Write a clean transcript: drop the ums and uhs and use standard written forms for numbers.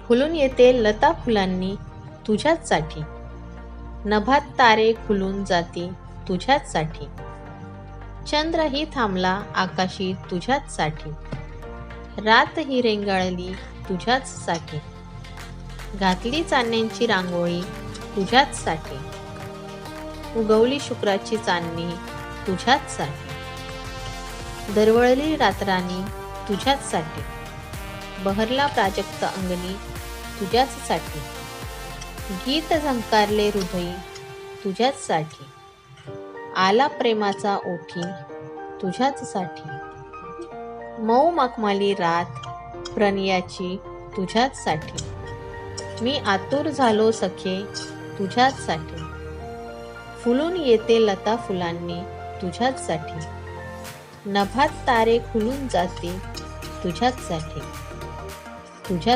फुलून येते लता फुलांनी तुझ्याचसाठी, नभात तारे खुलून जाती तुझ्याचसाठी, चंद्रही थांबला आकाशी तुझ्याचसाठी, रातही रेंगाळली तुझ्याचसाठी, घातली चांदण्यांची रांगोळी तुझ्याचसाठी, उगवली शुक्राची चांदणी तुझ्याचसाठी, दरवळली रातराणी तुझ्याचसाठी, बहरला प्राजक्त अंगणी तुझ्याचसाठी, गीत झंकारले हृदयी तुझ्याचसाठी, आला प्रेमाचा ओठी तुझ्याचसाठी, मऊ मखमली रात प्रणयाची तुझ्याचसाठी, मी आतुर झालो सखे तुझ्याचसाठी, फुलून येते लता फुलांनी तुझ्याचसाठी, नभात तारे खुलून जाते तुझ्याचसाठी, तुझ्या